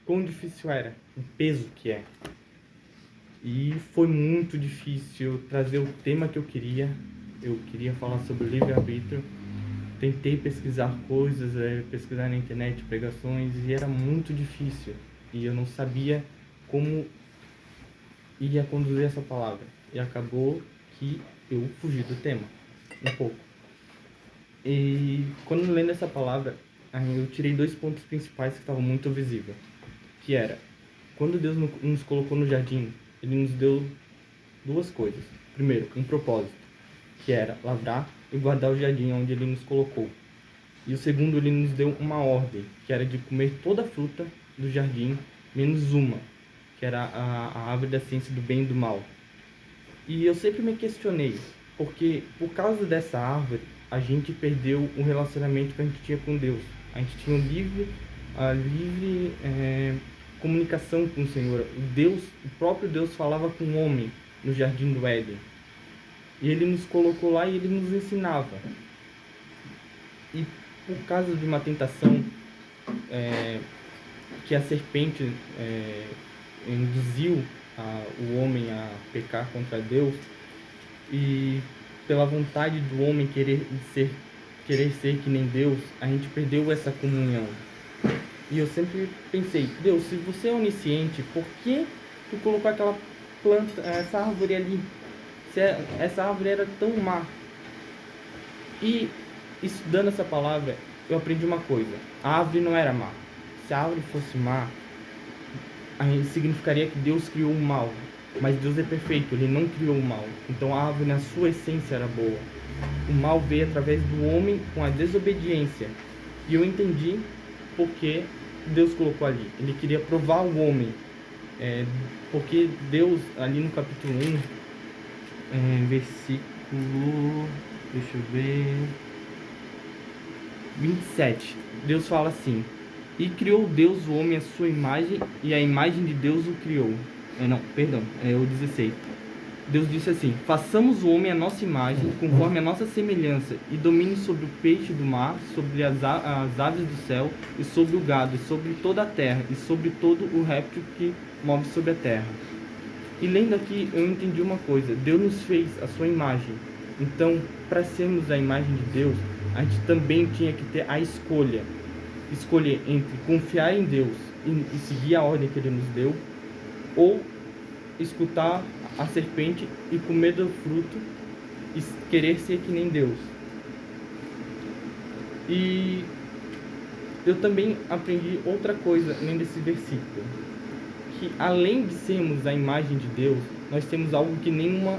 quão difícil era, o peso que é. E foi muito difícil eu trazer o tema que eu queria. Eu queria falar sobre o livre-arbítrio. Tentei pesquisar coisas, pesquisar na internet, pregações, e era muito difícil. E eu não sabia como ia conduzir essa palavra. E acabou que eu fugi do tema, um pouco. E quando lendo essa palavra, eu tirei 2 pontos principais que estavam muito visíveis. Que era, quando Deus nos colocou no jardim, Ele nos deu 2 coisas. Primeiro, um propósito, que era lavrar e guardar o jardim onde Ele nos colocou. E o segundo, Ele nos deu uma ordem, que era de comer toda a fruta do jardim, menos uma, que era a árvore da ciência do bem e do mal. E eu sempre me questionei, porque por causa dessa árvore, a gente perdeu o relacionamento que a gente tinha com Deus. A gente tinha a livre comunicação com o Senhor. O próprio Deus falava com o homem no Jardim do Éden. E Ele nos colocou lá e Ele nos ensinava. E por causa de uma tentação que a serpente induziu o homem a pecar contra Deus, e pela vontade do homem querer ser que nem Deus, a gente perdeu essa comunhão. E eu sempre pensei, Deus, se você é onisciente, por que tu colocou aquela planta, essa árvore ali? Se essa árvore era tão má. E estudando essa palavra, eu aprendi uma coisa: a árvore não era má. Se a árvore fosse má, significaria que Deus criou o mal. Mas Deus é perfeito, Ele não criou o mal. Então a árvore na sua essência era boa. O mal veio através do homem com a desobediência. E eu entendi porque Deus colocou ali. Ele queria provar o homem. Porque Deus, ali no capítulo 1, versículo, deixa eu ver, 27, Deus fala assim: e criou Deus o homem à sua imagem, e a imagem de Deus o criou. O 16. Deus disse assim: façamos o homem à nossa imagem, conforme a nossa semelhança, e domine sobre o peixe do mar, sobre as aves do céu, e sobre o gado, e sobre toda a terra, e sobre todo o réptil que move sobre a terra. E lendo aqui, eu entendi uma coisa: Deus nos fez a sua imagem. Então, para sermos a imagem de Deus, a gente também tinha que ter a escolher entre confiar em Deus e seguir a ordem que Ele nos deu, ou escutar a serpente e comer do fruto e querer ser que nem Deus. E eu também aprendi outra coisa lendo esse versículo, que além de sermos a imagem de Deus, nós temos algo que nenhuma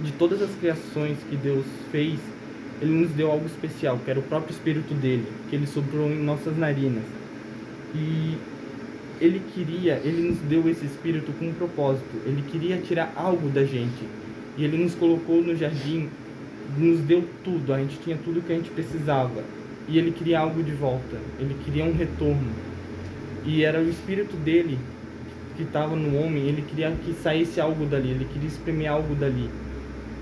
de todas as criações que Deus fez, Ele nos deu algo especial, que era o próprio Espírito dele, que Ele soprou em nossas narinas. E Ele nos deu esse Espírito com um propósito. Ele queria tirar algo da gente. E Ele nos colocou no jardim, nos deu tudo, a gente tinha tudo que a gente precisava. E Ele queria algo de volta, Ele queria um retorno. E era o Espírito dele que estava no homem, Ele queria que saísse algo dali, Ele queria espremer algo dali.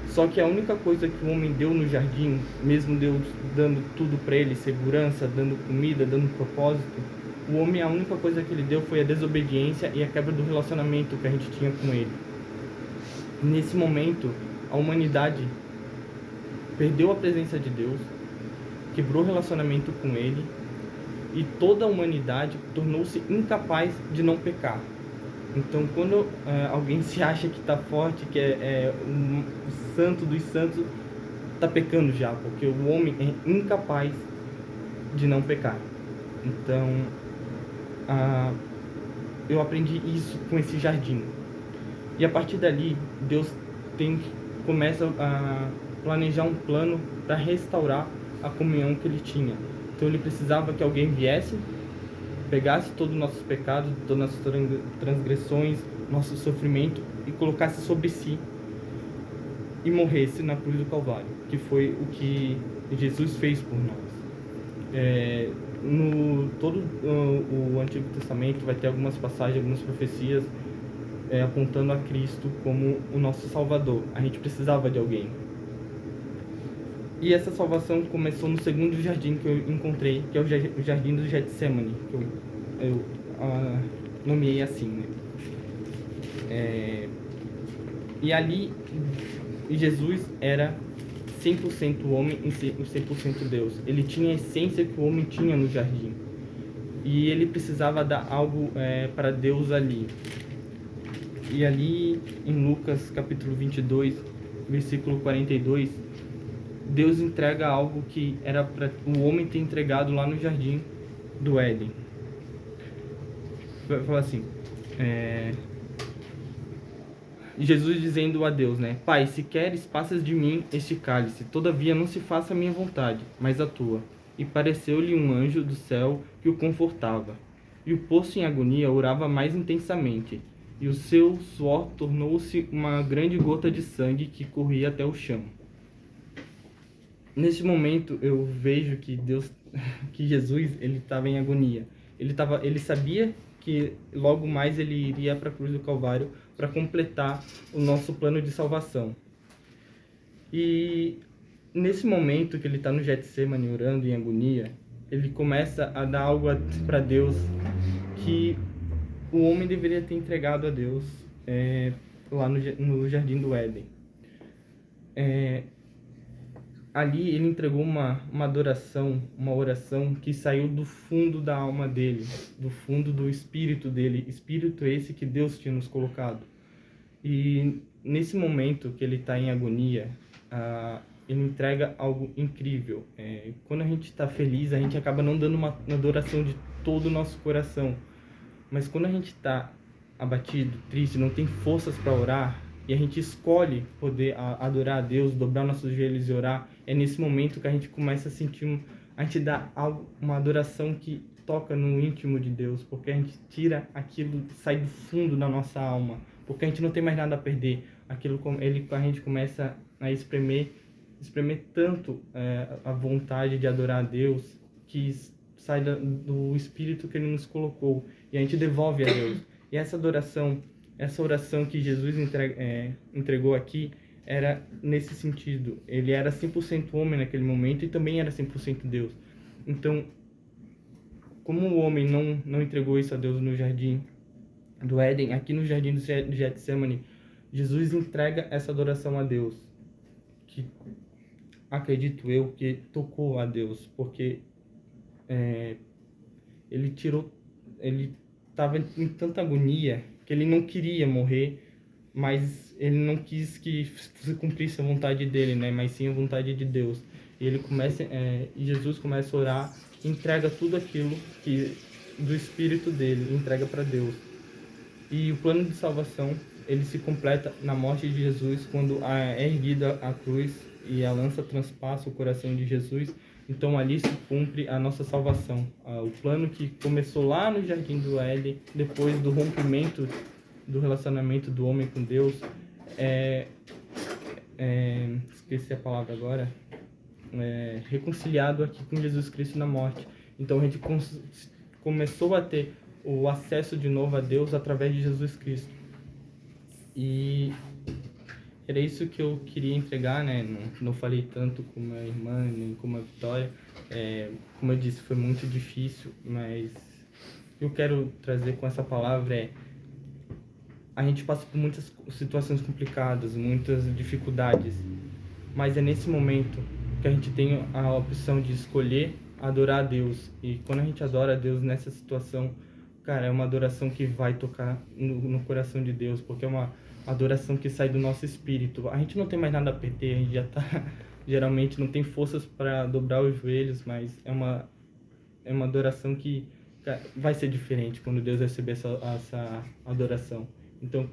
Só que a única coisa que o homem deu no jardim, mesmo Deus dando tudo para ele, segurança, dando comida, dando propósito, o homem, a única coisa que ele deu foi a desobediência e a quebra do relacionamento que a gente tinha com ele. Nesse momento, a humanidade perdeu a presença de Deus, quebrou o relacionamento com ele, e toda a humanidade tornou-se incapaz de não pecar. Então, quando alguém se acha que está forte, que é um santo dos santos, está pecando já, porque o homem é incapaz de não pecar. Então, eu aprendi isso com esse jardim. E a partir dali, Deus começa a planejar um plano para restaurar a comunhão que Ele tinha. Então, Ele precisava que alguém viesse, pegasse todos os nossos pecados, todas as nossas transgressões, nosso sofrimento, e colocasse sobre si e morresse na cruz do Calvário, que foi o que Jesus fez por nós. No todo o Antigo Testamento vai ter algumas passagens, algumas profecias apontando a Cristo como o nosso Salvador. A gente precisava de alguém. E essa salvação começou no segundo jardim que eu encontrei, que é o jardim do Getsemane. nomeei assim, né? E ali, Jesus era 100% homem e 100% Deus. Ele tinha a essência que o homem tinha no jardim. E ele precisava dar algo para Deus ali. E ali, em Lucas capítulo 22, versículo 42, Deus entrega algo que era para o homem ter entregado lá no jardim do Éden. Vai falar assim, Jesus dizendo a Deus, né? Pai, se queres, passas de mim este cálice, todavia não se faça a minha vontade, mas a tua. E pareceu-lhe um anjo do céu que o confortava. E o posto em agonia orava mais intensamente, e o seu suor tornou-se uma grande gota de sangue que corria até o chão. Nesse momento eu vejo que que Jesus, ele estava em agonia. Ele sabia que logo mais ele iria para a cruz do Calvário para completar o nosso plano de salvação. E nesse momento que ele está no Getsemane orando em agonia, ele começa a dar algo para Deus que o homem deveria ter entregado a Deus lá no Jardim do Éden. Ali ele entregou uma adoração, uma oração que saiu do fundo da alma dele, do fundo do espírito dele, espírito esse que Deus tinha nos colocado. E nesse momento que ele está em agonia, ele entrega algo incrível. Quando a gente está feliz, a gente acaba não dando uma adoração de todo o nosso coração. Mas quando a gente está abatido, triste, não tem forças para orar, e a gente escolhe poder adorar a Deus, dobrar nossos joelhos e orar, é nesse momento que a gente começa a sentir, a gente dá uma adoração que toca no íntimo de Deus, porque a gente tira aquilo, sai do fundo da nossa alma, porque a gente não tem mais nada a perder. A gente começa a espremer tanto a vontade de adorar a Deus, que sai do Espírito que Ele nos colocou, e a gente devolve a Deus. E essa oração que Jesus entregou aqui, era nesse sentido. Ele era 100% homem naquele momento e também era 100% Deus. Então, como o homem não entregou isso a Deus no jardim do Éden, aqui no jardim do Getsemane, Jesus entrega essa adoração a Deus, que acredito eu que tocou a Deus, porque ele estava em tanta agonia que ele não queria morrer, mas ele não quis que se cumprisse a vontade dele, né? Mas sim a vontade de Deus. E Jesus começa a orar, entrega tudo aquilo do espírito dele, entrega para Deus. E o plano de salvação, ele se completa na morte de Jesus, quando é erguida a cruz e a lança transpassa o coração de Jesus. Então ali se cumpre a nossa salvação. O plano que começou lá no Jardim do Éden, depois do rompimento do relacionamento do homem com Deus, esqueci a palavra agora, reconciliado aqui com Jesus Cristo na morte. Então a gente começou a ter o acesso de novo a Deus através de Jesus Cristo. E era isso que eu queria entregar, né? Não falei tanto com minha irmã, nem com a Vitória. Como eu disse, foi muito difícil, mas o que eu quero trazer com essa palavra a gente passa por muitas situações complicadas, muitas dificuldades, mas é nesse momento que a gente tem a opção de escolher adorar a Deus. E quando a gente adora a Deus nessa situação, cara, é uma adoração que vai tocar no coração de Deus, porque é uma adoração que sai do nosso espírito. A gente não tem mais nada a perder, a gente já tá, geralmente não tem forças para dobrar os joelhos, mas é uma adoração que, cara, vai ser diferente quando Deus receber essa adoração. Então,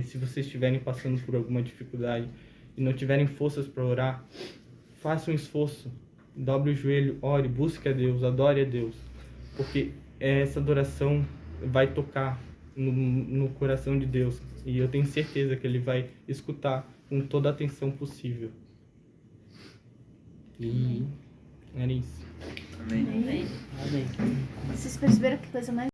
se vocês estiverem passando por alguma dificuldade e não tiverem forças para orar, faça um esforço, dobre o joelho, ore, busque a Deus, adore a Deus, porque essa adoração vai tocar no coração de Deus, e eu tenho certeza que Ele vai escutar com toda a atenção possível. E era isso. Amém. Amém. Vocês perceberam que coisa mais